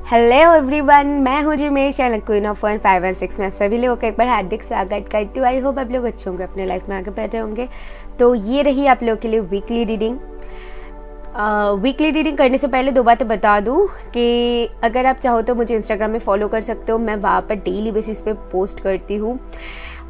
Hello everyone, मैं हूँ Jimesh channel queen of 1516 में सभी लोगों का एक बार हार्दिक स्वागत करती हूँ। आई होप आप लोग अच्छे होंगे, अपने लाइफ में आगे बढ़ होंगे। तो ये रही आप लोगों के लिए वीकली रीडिंग। वीकली रीडिंग करने से पहले दो बातें बता दूँ कि अगर आप चाहो तो मुझे इंस्टाग्राम में फॉलो कर सकते हो, मैं वहाँ पर डेली बेसिस पे पोस्ट करती हूँ।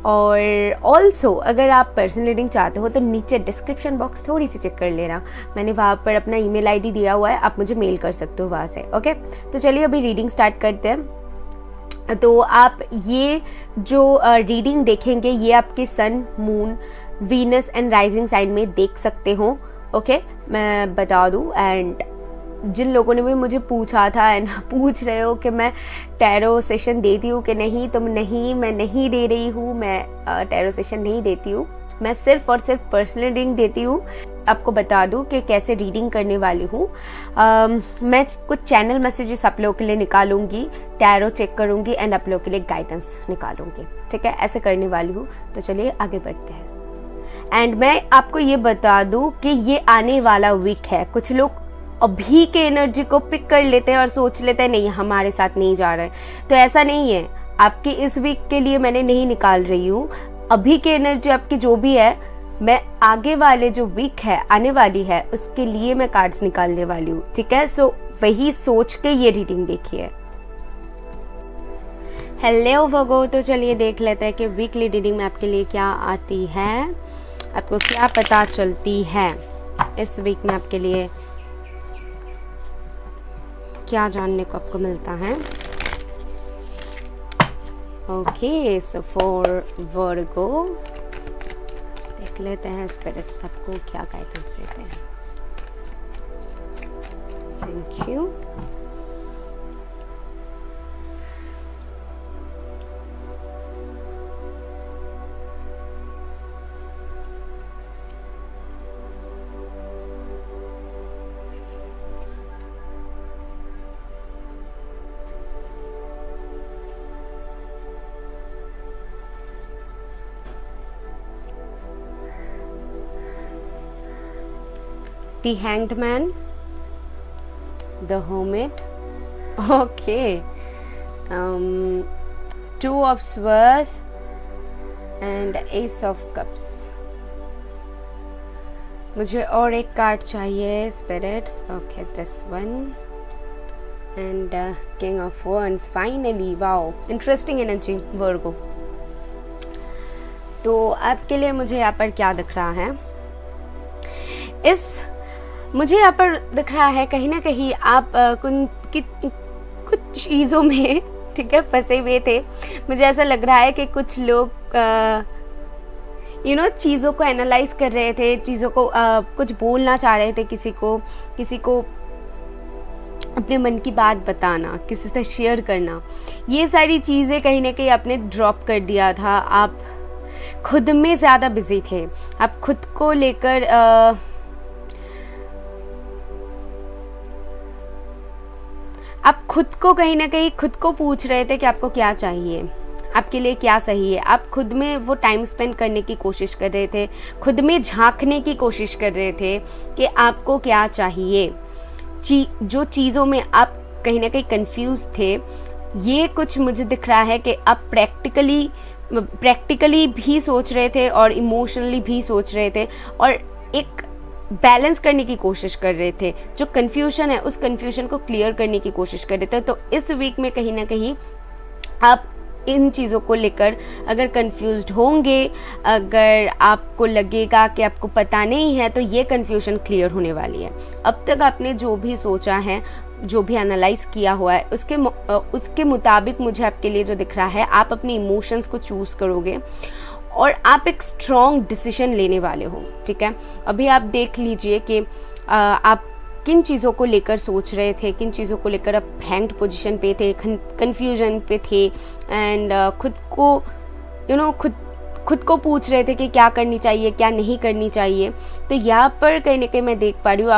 और ऑल्सो अगर आप पर्सनल रीडिंग चाहते हो तो नीचे डिस्क्रिप्शन बॉक्स थोड़ी सी चेक कर लेना, मैंने वहाँ पर अपना ईमेल आईडी दिया हुआ है, आप मुझे मेल कर सकते हो वहाँ से। ओके, तो चलिए अभी रीडिंग स्टार्ट करते हैं। तो आप ये जो रीडिंग देखेंगे ये आपके sun, moon, Venus and rising sign में देख सकते हो। ओके, मैं बता दूँ। एंड जिन लोगों ने भी मुझे पूछा था एंड पूछ रहे हो कि मैं टैरो सेशन देती हूँ कि नहीं, तो नहीं, मैं नहीं दे रही हूँ। मैं टैरो सेशन नहीं देती हूँ, मैं सिर्फ और सिर्फ पर्सनल रीडिंग देती हूँ। आपको बता दूँ कि कैसे रीडिंग करने वाली हूँ। मैं कुछ चैनल मैसेजेस आप लोगों के लिए निकालूंगी, टैरो चेक करूँगी एंड आप लोगों के लिए गाइडेंस निकालूंगी। ठीक है, ऐसे करने वाली हूँ। तो चलिए आगे बढ़ते हैं। एंड मैं आपको ये बता दूँ कि ये आने वाला वीक है। कुछ लोग अभी के एनर्जी को पिक कर लेते हैं और सोच लेते हैं नहीं हमारे साथ नहीं जा रहा है, तो ऐसा नहीं है। आपके इस वीक के लिए मैंने नहीं निकाल रही हूँ। अभी के एनर्जी आपकी जो भी है, मैं आगे वाले जो वीक है आने वाली है उसके लिए मैं कार्ड्स निकालने वाली हूँ। ठीक है, सो वही सोच के ये रीडिंग देखिए। हेलो वर्गो, तो चलिए देख लेते हैं कि वीकली रीडिंग में आपके लिए क्या आती है, आपको क्या पता चलती है इस वीक में, आपके लिए क्या जानने को आपको मिलता है। ओके, सो फॉर वर्गो देख लेते हैं स्पिरिट्स आपको क्या गाइडेंस देते हैं। Thank you. The Hanged Man, the Hermit, okay, Two of Swords and Ace of Cups। मुझे और एक कार्ड चाहिए spirits. Okay, this one and King of Wands। Finally, wow, interesting energy Virgo. तो आपके लिए मुझे यहाँ पर क्या दिख रहा है, मुझे यहाँ पर दिख रहा है कहीं ना कहीं आप कुछ चीज़ों में, ठीक है, फंसे हुए थे। मुझे ऐसा लग रहा है कि कुछ लोग चीज़ों को एनालाइज कर रहे थे, चीज़ों को कुछ बोलना चाह रहे थे, किसी को अपने मन की बात बताना, किसी से शेयर करना। ये सारी चीज़ें कहीं ना कहीं आपने ड्रॉप कर दिया था। आप खुद में ज़्यादा बिजी थे, आप खुद को लेकर आप खुद को कहीं ना कहीं खुद को पूछ रहे थे कि आपको क्या चाहिए, आपके लिए क्या सही है। आप खुद में वो टाइम स्पेंड करने की कोशिश कर रहे थे, खुद में झांकने की कोशिश कर रहे थे कि आपको क्या चाहिए। जो चीज़ों में आप कहीं ना कहीं कंफ्यूज थे, ये कुछ मुझे दिख रहा है कि आप प्रैक्टिकली भी सोच रहे थे और इमोशनली भी सोच रहे थे और एक बैलेंस करने की कोशिश कर रहे थे। जो कंफ्यूजन है उस कंफ्यूजन को क्लियर करने की कोशिश कर रहे थे। तो इस वीक में कहीं ना कहीं आप इन चीज़ों को लेकर अगर कंफ्यूज्ड होंगे, अगर आपको लगेगा कि आपको पता नहीं है, तो ये कंफ्यूजन क्लियर होने वाली है। अब तक आपने जो भी सोचा है, जो भी एनालाइज किया हुआ है, उसके मुताबिक मुझे आपके लिए जो दिख रहा है, आप अपने इमोशंस को चूज करोगे और आप एक स्ट्रॉन्ग डिसीजन लेने वाले हो। ठीक है, अभी आप देख लीजिए कि आप किन चीज़ों को लेकर सोच रहे थे, किन चीज़ों को लेकर आप हैंग्ड पोजीशन पे थे, कंफ्यूजन पे थे एंड खुद को पूछ रहे थे कि क्या करनी चाहिए, क्या नहीं करनी चाहिए। तो यहाँ पर कहीं ना कहीं मैं देख पा रही हूँ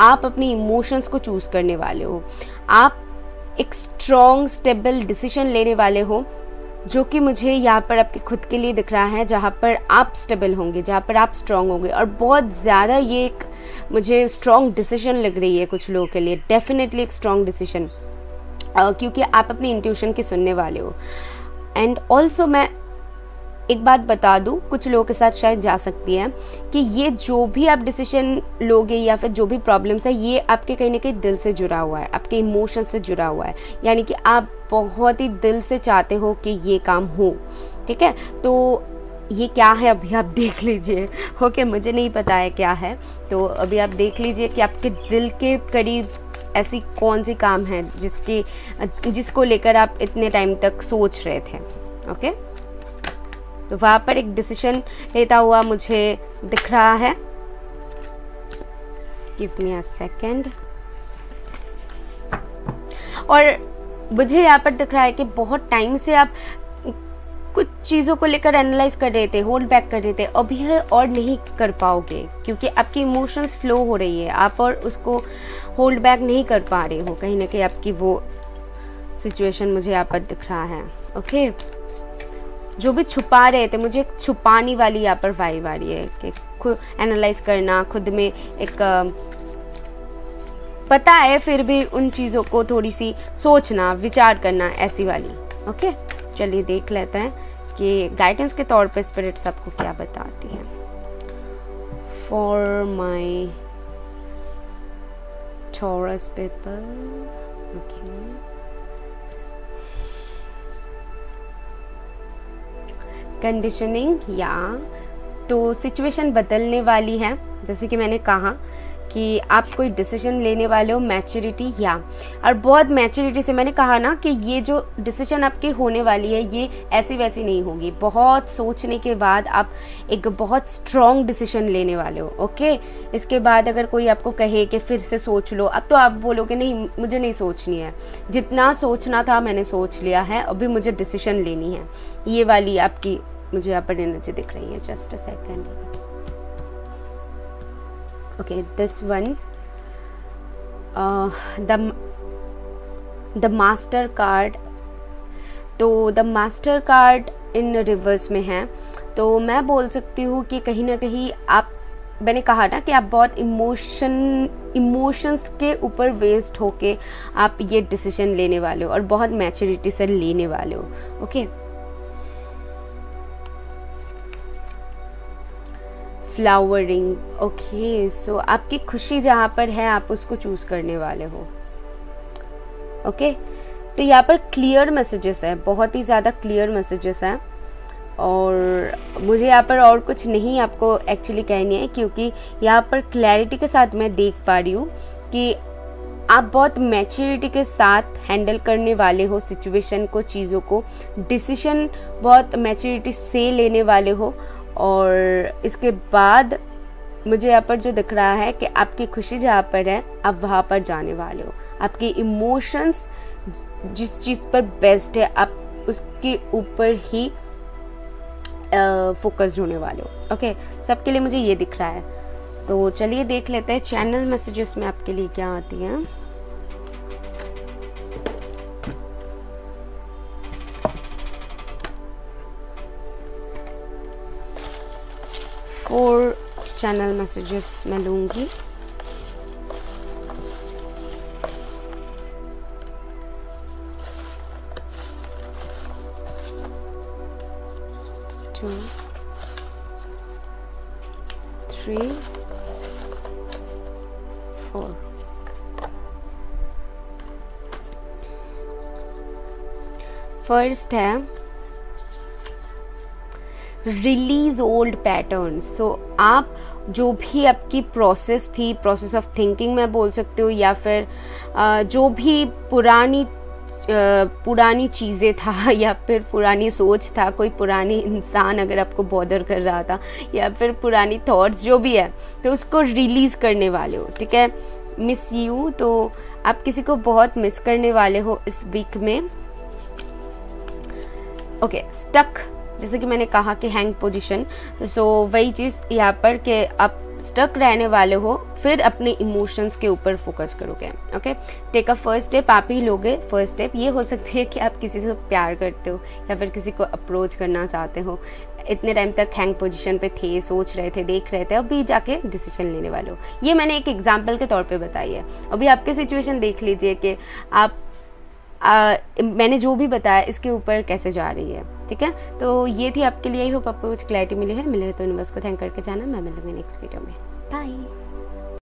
आप अपने इमोशंस को चूज करने वाले हो। आप एक स्ट्रॉन्ग स्टेबल डिसीजन लेने वाले हो, जो कि मुझे यहाँ पर आपके खुद के लिए दिख रहा है, जहाँ पर आप स्टेबल होंगे, जहाँ पर आप स्ट्रांग होंगे। और बहुत ज़्यादा ये एक मुझे स्ट्रॉन्ग डिसीजन लग रही है कुछ लोगों के लिए, डेफिनेटली एक स्ट्रॉन्ग डिसीजन। क्योंकि आप अपनी इंट्यूशन की सुनने वाले हो। एंड ऑल्सो मैं एक बात बता दूं, कुछ लोगों के साथ शायद जा सकती है कि ये जो भी आप डिसीजन लोगे या फिर जो भी प्रॉब्लम्स है, ये आपके कहीं ना कहीं दिल से जुड़ा हुआ है, आपके इमोशन से जुड़ा हुआ है, यानी कि आप बहुत ही दिल से चाहते हो कि ये काम हो। ठीक है, तो ये क्या है अभी आप देख लीजिए। ओके, मुझे नहीं पता है क्या है, तो अभी आप देख लीजिए कि आपके दिल के करीब ऐसी कौन सी काम है जिसको लेकर आप इतने टाइम तक सोच रहे थे। ओके, तो वहाँ पर एक डिसीजन लेता हुआ मुझे दिख रहा है। Give me a second. और मुझे यहाँ पर दिख रहा है कि बहुत टाइम से आप कुछ चीज़ों को लेकर एनालाइज कर रहे थे, होल्ड बैक कर रहे थे, अभी और नहीं कर पाओगे क्योंकि आपकी इमोशंस फ्लो हो रही है, आप और उसको होल्ड बैक नहीं कर पा रहे हो। कहीं ना कहीं आपकी वो सिचुएशन मुझे यहाँ पर दिख रहा है। ओके, जो भी छुपा रहे थे, मुझे छुपाने वाली यहाँ पर वाइब आ रही है कि खुद एनालाइज करना, खुद में एक पता है फिर भी उन चीज़ों को थोड़ी सी सोचना, विचार करना, ऐसी वाली। ओके, चलिए देख लेते हैं कि गाइडेंस के तौर पे स्पिरिट्स आपको क्या बताती हैं for my taurus paper. Okay, conditioning, या तो सिचुएशन बदलने वाली है, जैसे कि मैंने कहा कि आप कोई डिसीजन लेने वाले हो, मैच्योरिटी, या और बहुत मैच्योरिटी से। मैंने कहा ना कि ये जो डिसीजन आपकी होने वाली है ये ऐसी वैसी नहीं होगी, बहुत सोचने के बाद आप एक बहुत स्ट्रॉन्ग डिसीजन लेने वाले हो। ओके, इसके बाद अगर कोई आपको कहे कि फिर से सोच लो, अब तो आप बोलोगे नहीं, मुझे नहीं सोचनी है, जितना सोचना था मैंने सोच लिया है, अभी मुझे डिसीजन लेनी है। ये वाली आपकी मुझे यहाँ पर एनर्जी दिख रही है। Just a second. Okay, this one, the master card, तो the master card in reverse में है, तो मैं बोल सकती हूँ कि कहीं ना कहीं आप, मैंने कहा ना कि आप बहुत इमोशंस के ऊपर वेस्ट होके आप ये डिसीजन लेने वाले हो और बहुत मैच्योरिटी से लेने वाले हो। Okay, flowering. ओके, सो आपकी खुशी जहाँ पर है आप उसको चूज करने वाले हो। ओके, तो यहाँ पर क्लियर मैसेजेस है, बहुत ही ज़्यादा क्लियर मैसेजेस हैं, और मुझे यहाँ पर और कुछ नहीं आपको एक्चुअली कहनी है, क्योंकि यहाँ पर क्लैरिटी के साथ मैं देख पा रही हूँ कि आप बहुत मैच्योरिटी के साथ हैंडल करने वाले हो सिचुएशन को, चीज़ों को, डिसीजन बहुत मैच्योरिटी से लेने वाले हो। और इसके बाद मुझे यहाँ पर जो दिख रहा है कि आपकी खुशी जहाँ पर है आप वहाँ पर जाने वाले हो, आपके इमोशंस जिस चीज़ पर बेस्ट है आप उसके ऊपर ही फोकस्ड होने वाले हो। ओके, सबके लिए मुझे ये दिख रहा है। तो चलिए देख लेते हैं चैनल मैसेजेस में आपके लिए क्या आती हैं। और चैनल मैसेजेस मैं लूंगी। टू, 3, 4। फर्स्ट है रिलीज ओल्ड पैटर्न्स। तो आप जो भी आपकी प्रोसेस थी, प्रोसेस ऑफ थिंकिंग मैं बोल सकती हूँ, या फिर जो भी पुरानी चीज़ें था या फिर पुरानी सोच था, कोई पुरानी इंसान अगर आपको बॉदर कर रहा था या फिर पुरानी थॉट्स जो भी है, तो उसको रिलीज़ करने वाले हो। ठीक है, मिस यू, तो आप किसी को बहुत मिस करने वाले हो इस वीक में। ओके, स्टक, जैसे कि मैंने कहा कि हैंग पोजीशन, सो वही चीज़ यहाँ पर कि आप स्टक रहने वाले हो, फिर अपने इमोशंस के ऊपर फोकस करोगे। Okay, take a first step, आप ही लोगे फर्स्ट स्टेप। ये हो सकती है कि आप किसी से प्यार करते हो या फिर किसी को अप्रोच करना चाहते हो, इतने टाइम तक हैंग पोजीशन पे थे, सोच रहे थे, देख रहे थे, अभी जाके डिसीजन लेने वाले हो। ये मैंने एक एग्जाम्पल के तौर पे बताई है। अभी आपकी सिचुएशन देख लीजिए कि आप मैंने जो भी बताया इसके ऊपर कैसे जा रही है। ठीक है, तो ये थी आपके लिए। आई होप आपको कुछ क्लैरिटी मिली है। मिले तो यूनिवर्स को थैंक करके जाना। मैं मिलूंगी नेक्स्ट वीडियो में। बाय।